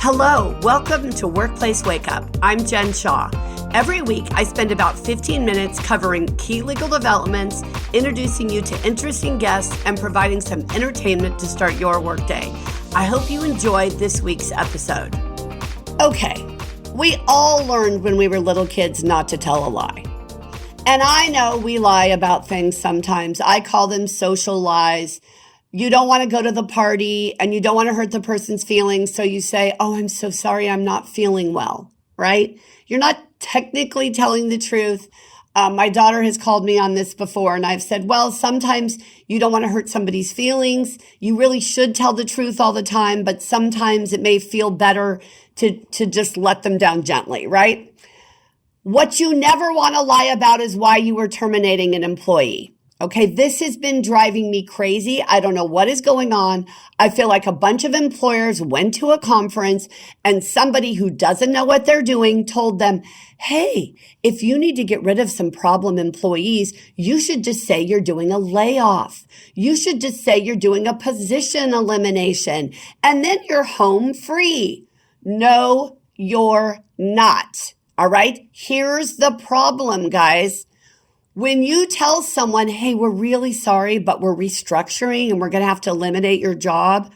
Hello, welcome to Workplace Wake Up. I'm Jen Shaw. Every week, I spend about 15 minutes covering key legal developments, introducing you to interesting guests, and providing some entertainment to start your workday. I hope you enjoyed this week's episode. Okay, we all learned when we were little kids not to tell a lie. And I know we lie about things sometimes. I call them social lies. You don't want to go to the party and you don't want to hurt the person's feelings. So you say, oh, I'm so sorry, I'm not feeling well, right? You're not technically telling the truth. My daughter has called me on this before and I've said, well, sometimes you don't want to hurt somebody's feelings. You really should tell the truth all the time, but sometimes it may feel better to just let them down gently, right? What you never want to lie about is why you were terminating an employee. Okay, this has been driving me crazy. I don't know what is going on. I feel like a bunch of employers went to a conference and somebody who doesn't know what they're doing told them, hey, if you need to get rid of some problem employees, you should just say you're doing a layoff. You should just say you're doing a position elimination and then you're home free. No, you're not. All right, here's the problem, guys. When you tell someone, hey, we're really sorry, but we're restructuring and we're going to have to eliminate your job,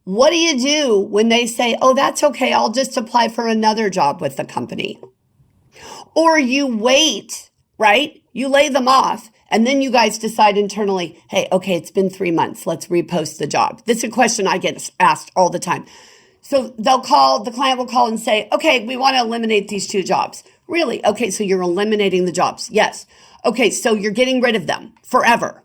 what do you do when they say, oh, that's okay, I'll just apply for another job with the company? Or you wait, right? You lay them off, and then you guys decide internally, hey, okay, it's been 3 months, let's repost the job. This is a question I get asked all the time. So the client will call and say, okay, we want to eliminate these 2 jobs. Really? Okay, so you're eliminating the jobs. Yes. Okay, so you're getting rid of them forever.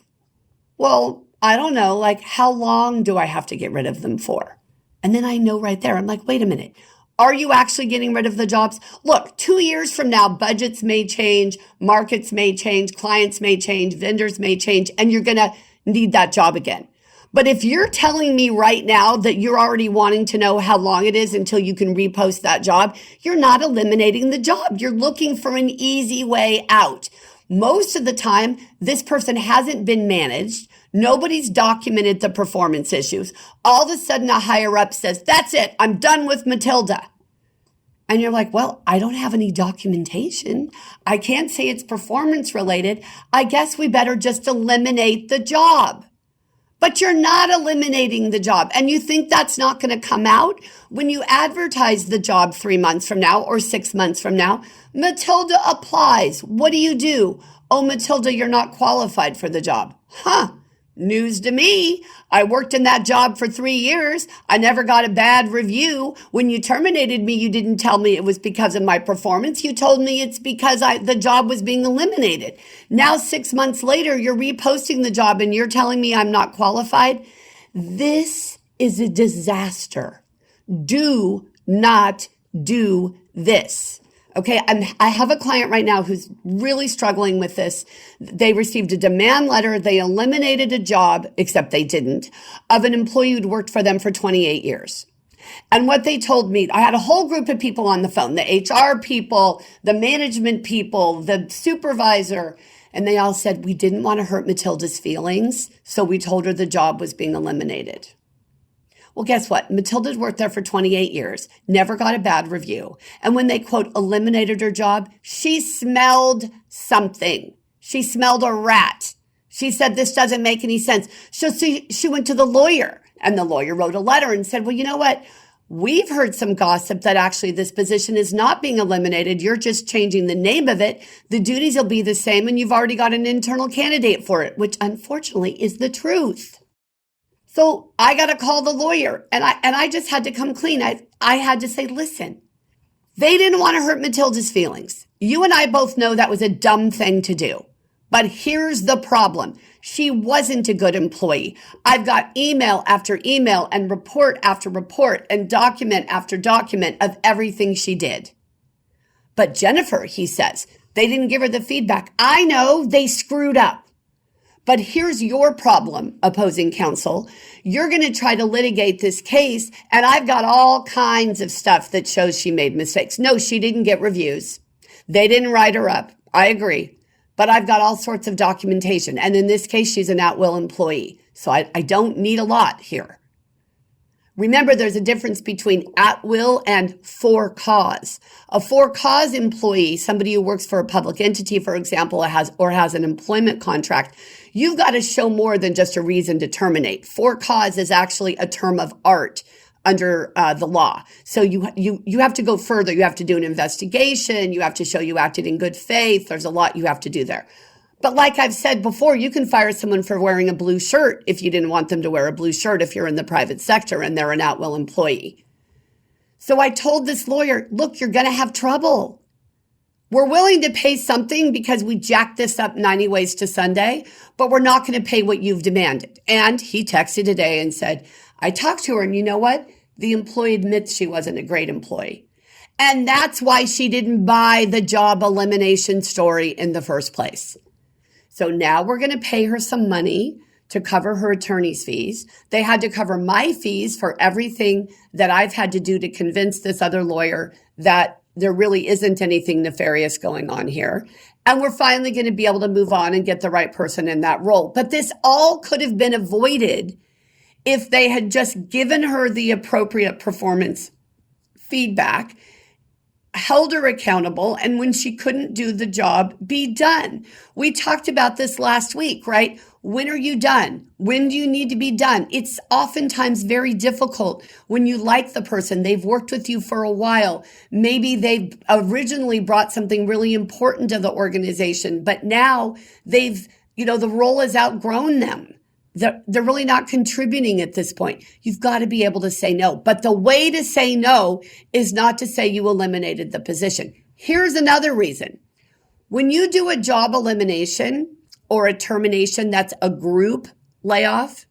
Well, I don't know, like how long do I have to get rid of them for? And then I know right there, I'm like, wait a minute. Are you actually getting rid of the jobs? Look, 2 years from now, budgets may change, markets may change, clients may change, vendors may change, and you're going to need that job again. But if you're telling me right now that you're already wanting to know how long it is until you can repost that job, you're not eliminating the job. You're looking for an easy way out. Most of the time, this person hasn't been managed. Nobody's documented the performance issues. All of a sudden, a higher up says, that's it, I'm done with Matilda. And you're like, well, I don't have any documentation. I can't say it's performance related. I guess we better just eliminate the job. But you're not eliminating the job. And you think that's not going to come out when you advertise the job 3 months from now or 6 months from now. Matilda applies. What do? Oh, Matilda, you're not qualified for the job. Huh. News to me. I worked in that job for 3 years. I never got a bad review. When you terminated me, you didn't tell me it was because of my performance. You told me it's because the job was being eliminated. Now, 6 months later, you're reposting the job and you're telling me I'm not qualified. This is a disaster. Do not do this. Okay, I have a client right now who's really struggling with this. They received a demand letter. They eliminated a job, except they didn't, of an employee who'd worked for them for 28 years. And what they told me, I had a whole group of people on the phone, the HR people, the management people, the supervisor, and they all said, we didn't want to hurt Matilda's feelings, so we told her the job was being eliminated. Well, guess what? Matilda worked there for 28 years, never got a bad review. And when they, quote, eliminated her job, she smelled something. She smelled a rat. She said, this doesn't make any sense. So she went to the lawyer, and the lawyer wrote a letter and said, well, you know what? We've heard some gossip that actually this position is not being eliminated. You're just changing the name of it. The duties will be the same, and you've already got an internal candidate for it, which unfortunately is the truth. So I got to call the lawyer and I just had to come clean. I had to say, listen, they didn't want to hurt Matilda's feelings. You and I both know that was a dumb thing to do. But here's the problem. She wasn't a good employee. I've got email after email and report after report and document after document of everything she did. But Jennifer, he says, they didn't give her the feedback. I know they screwed up. But here's your problem, opposing counsel. You're going to try to litigate this case, and I've got all kinds of stuff that shows she made mistakes. No, she didn't get reviews. They didn't write her up. I agree. But I've got all sorts of documentation. And in this case, she's an at-will employee. So I don't need a lot here. Remember, there's a difference between at will and for cause. A for cause employee, somebody who works for a public entity, for example, has an employment contract, you've got to show more than just a reason to terminate. For cause is actually a term of art under the law. So you have to go further. You have to do an investigation. You have to show you acted in good faith. There's a lot you have to do there. But like I've said before, you can fire someone for wearing a blue shirt if you didn't want them to wear a blue shirt if you're in the private sector and they're an at-will employee. So I told this lawyer, look, you're going to have trouble. We're willing to pay something because we jacked this up 90 ways to Sunday, but we're not going to pay what you've demanded. And he texted today and said, I talked to her and you know what? The employee admits she wasn't a great employee. And that's why she didn't buy the job elimination story in the first place. So now we're going to pay her some money to cover her attorney's fees. They had to cover my fees for everything that I've had to do to convince this other lawyer that there really isn't anything nefarious going on here. And we're finally going to be able to move on and get the right person in that role. But this all could have been avoided if they had just given her the appropriate performance feedback, held her accountable, and when she couldn't do the job, be done. We talked about this last week, right? When are you done? When do you need to be done? It's oftentimes very difficult when you like the person. They've worked with you for a while. Maybe they've originally brought something really important to the organization, but now the role has outgrown them. They're really not contributing at this point. You've got to be able to say no. But the way to say no is not to say you eliminated the position. Here's another reason. When you do a job elimination or a termination, that's a group layoff,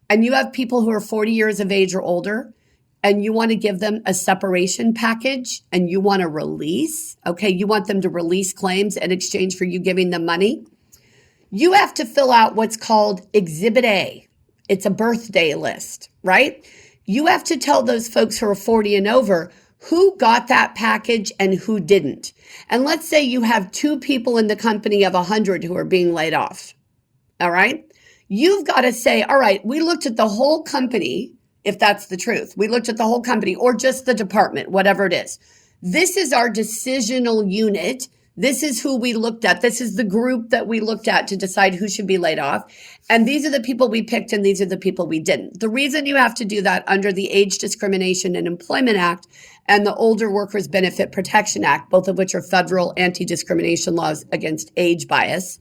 and you have people who are 40 years of age or older, and you want to give them a separation package and you want to release, okay, you want them to release claims in exchange for you giving them money, you have to fill out what's called Exhibit A. It's a birthday list, right? You have to tell those folks who are 40 and over who got that package and who didn't. And let's say you have 2 people in the company of 100 who are being laid off, all right? You've got to say, all right, we looked at the whole company, if that's the truth. We looked at the whole company or just the department, whatever it is. This is our decisional unit. This is who we looked at. This is the group that we looked at to decide who should be laid off. And these are the people we picked and these are the people we didn't. The reason you have to do that under the Age Discrimination and Employment Act and the Older Workers Benefit Protection Act, both of which are federal anti-discrimination laws against age bias.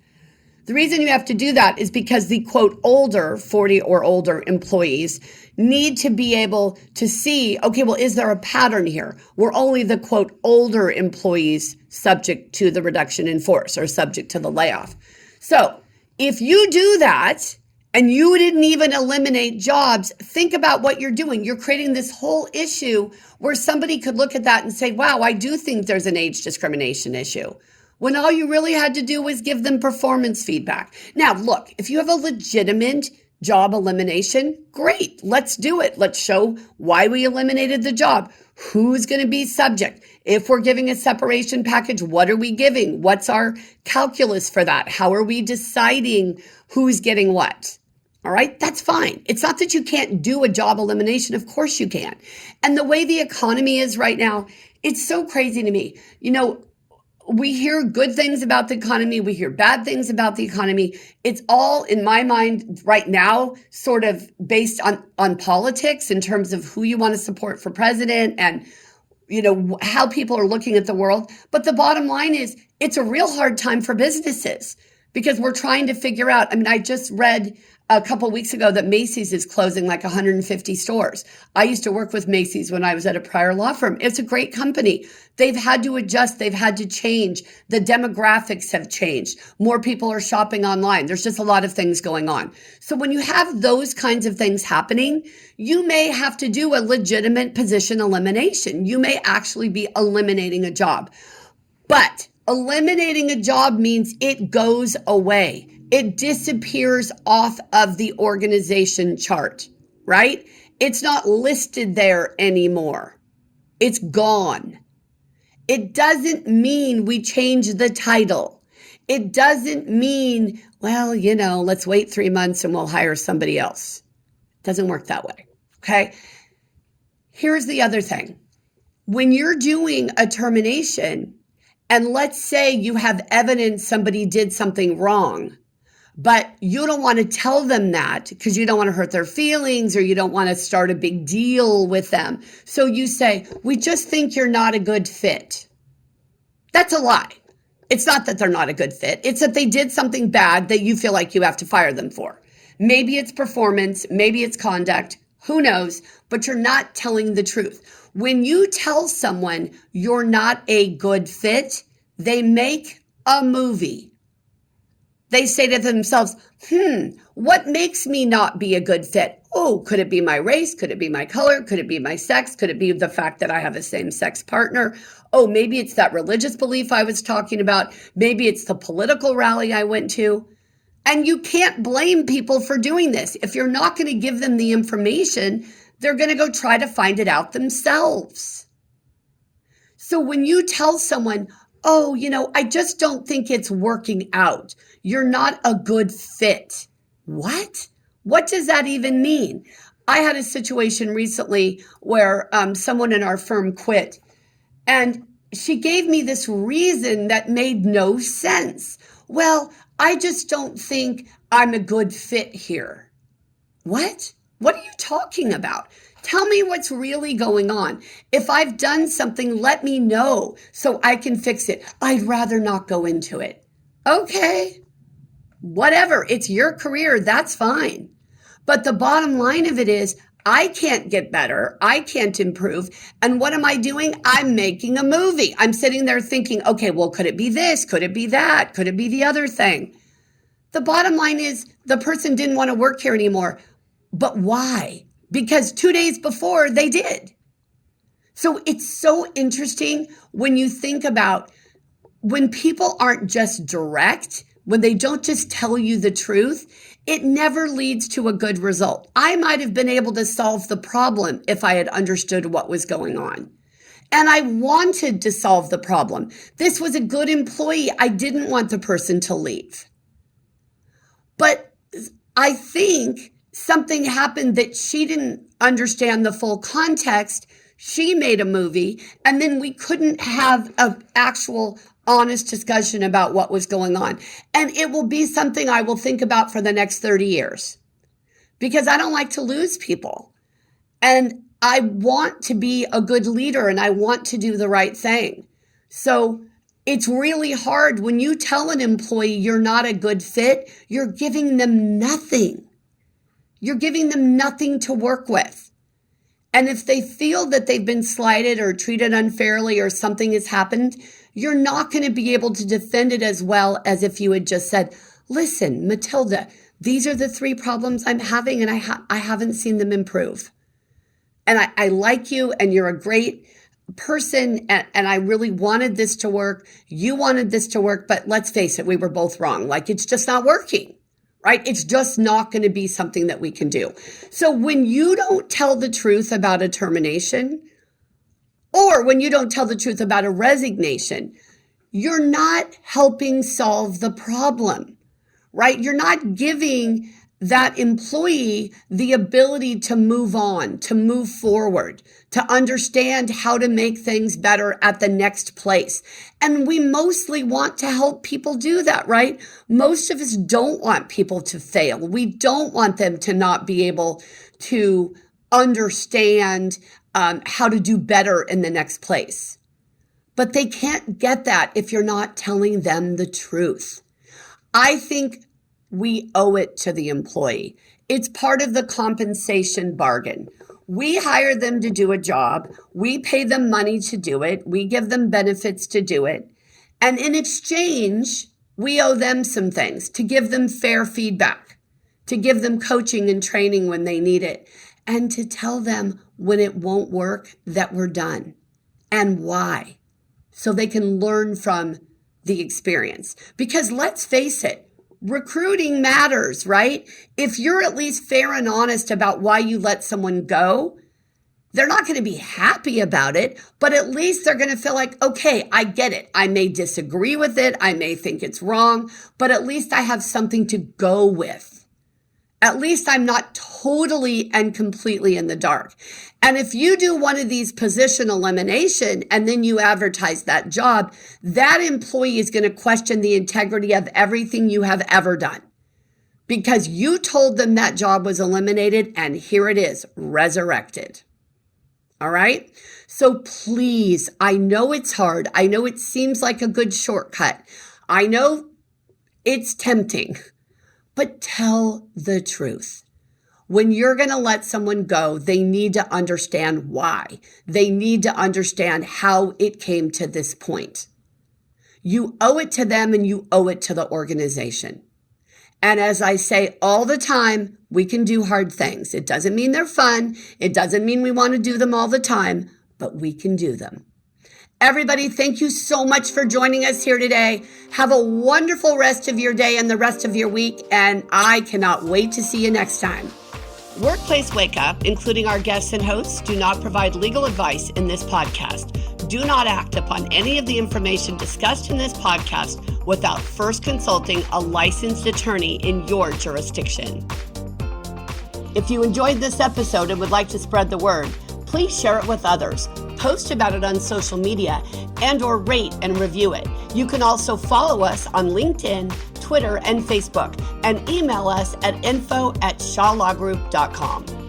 The reason you have to do that is because the, quote, older, 40 or older employees need to be able to see, okay, well, is there a pattern here? Were only the, quote, older employees subject to the reduction in force or subject to the layoff? So if you do that and you didn't even eliminate jobs, think about what you're doing. You're creating this whole issue where somebody could look at that and say, wow, I do think there's an age discrimination issue, when all you really had to do was give them performance feedback. Now, look, if you have a legitimate job elimination, great, let's do it. Let's show why we eliminated the job. Who's going to be subject? If we're giving a separation package, what are we giving? What's our calculus for that? How are we deciding who's getting what? All right, that's fine. It's not that you can't do a job elimination. Of course you can. And the way the economy is right now, it's so crazy to me. We hear good things about the economy. We hear bad things about the economy. It's all, in my mind, right now, sort of based on politics in terms of who you want to support for president and, how people are looking at the world. But the bottom line is it's a real hard time for businesses because we're trying to figure out. I just read a couple of weeks ago that Macy's is closing like 150 stores. I used to work with Macy's when I was at a prior law firm. It's a great company. They've had to adjust. They've had to change. The demographics have changed. More people are shopping online. There's just a lot of things going on. So when you have those kinds of things happening, you may have to do a legitimate position elimination. You may actually be eliminating a job. But eliminating a job means it goes away. It disappears off of the organization chart, right? It's not listed there anymore. It's gone. It doesn't mean we change the title. It doesn't mean, let's wait 3 months and we'll hire somebody else. It doesn't work that way, okay? Here's the other thing. When you're doing a termination, and let's say you have evidence somebody did something wrong, but you don't want to tell them that because you don't want to hurt their feelings or you don't want to start a big deal with them. So you say, we just think you're not a good fit. That's a lie. It's not that they're not a good fit. It's that they did something bad that you feel like you have to fire them for. Maybe it's performance, maybe it's conduct, who knows, but you're not telling the truth. When you tell someone you're not a good fit, they make a movie. They say to themselves, what makes me not be a good fit? Oh, could it be my race? Could it be my color? Could it be my sex? Could it be the fact that I have a same-sex partner? Oh, maybe it's that religious belief I was talking about. Maybe it's the political rally I went to. And you can't blame people for doing this. If you're not going to give them the information, they're going to go try to find it out themselves. So when you tell someone, oh, I just don't think it's working out. You're not a good fit. What? What does that even mean? I had a situation recently where someone in our firm quit, and she gave me this reason that made no sense. Well, I just don't think I'm a good fit here. What? What are you talking about? Tell me what's really going on. If I've done something, let me know so I can fix it. I'd rather not go into it. Okay, whatever. It's your career. That's fine. But the bottom line of it is, I can't get better. I can't improve. And what am I doing? I'm making a movie. I'm sitting there thinking, okay, well, could it be this? Could it be that? Could it be the other thing? The bottom line is the person didn't want to work here anymore. But why? Because 2 days before they did. So it's so interesting when you think about when people aren't just direct, when they don't just tell you the truth, it never leads to a good result. I might have been able to solve the problem if I had understood what was going on. And I wanted to solve the problem. This was a good employee. I didn't want the person to leave. But I think something happened that she didn't understand the full context. She made a movie, and then we couldn't have an actual honest discussion about what was going on. And it will be something I will think about for the next 30 years because I don't like to lose people. And I want to be a good leader and I want to do the right thing. So it's really hard when you tell an employee you're not a good fit, you're giving them nothing. You're giving them nothing to work with. And if they feel that they've been slighted or treated unfairly or something has happened, you're not going to be able to defend it as well as if you had just said, listen, Matilda, these are the 3 problems I'm having and I haven't seen them improve. And I like you and you're a great person and I really wanted this to work. You wanted this to work, but let's face it, we were both wrong. Like it's just not working. Right? It's just not going to be something that we can do. So when you don't tell the truth about a termination, or when you don't tell the truth about a resignation, you're not helping solve the problem, right? You're not giving that employee the ability to move on, to move forward, to understand how to make things better at the next place. And we mostly want to help people do that, right? Most of us don't want people to fail. We don't want them to not be able to understand how to do better in the next place. But they can't get that if you're not telling them the truth. I think we owe it to the employee. It's part of the compensation bargain. We hire them to do a job. We pay them money to do it. We give them benefits to do it. And in exchange, we owe them some things, to give them fair feedback, to give them coaching and training when they need it, and to tell them when it won't work that we're done and why, so they can learn from the experience. Because let's face it, recruiting matters, right? If you're at least fair and honest about why you let someone go, they're not going to be happy about it, but at least they're going to feel like, okay, I get it. I may disagree with it. I may think it's wrong, but at least I have something to go with. At least I'm not totally and completely in the dark. And if you do one of these position elimination and then you advertise that job, that employee is going to question the integrity of everything you have ever done because you told them that job was eliminated and here it is, resurrected. All right? So please, I know it's hard. I know it seems like a good shortcut. I know it's tempting, but tell the truth. When you're going to let someone go, they need to understand why. They need to understand how it came to this point. You owe it to them and you owe it to the organization. And as I say all the time, we can do hard things. It doesn't mean they're fun. It doesn't mean we want to do them all the time, but we can do them. Everybody, thank you so much for joining us here today. Have a wonderful rest of your day and the rest of your week, and I cannot wait to see you next time. Workplace Wake Up, including our guests and hosts, do not provide legal advice in this podcast. Do not act upon any of the information discussed in this podcast without first consulting a licensed attorney in your jurisdiction. If you enjoyed this episode and would like to spread the word, please share it with others, post about it on social media, and/or rate and review it. You can also follow us on LinkedIn, Twitter, and Facebook, and email us at info@shawlawgroup.com.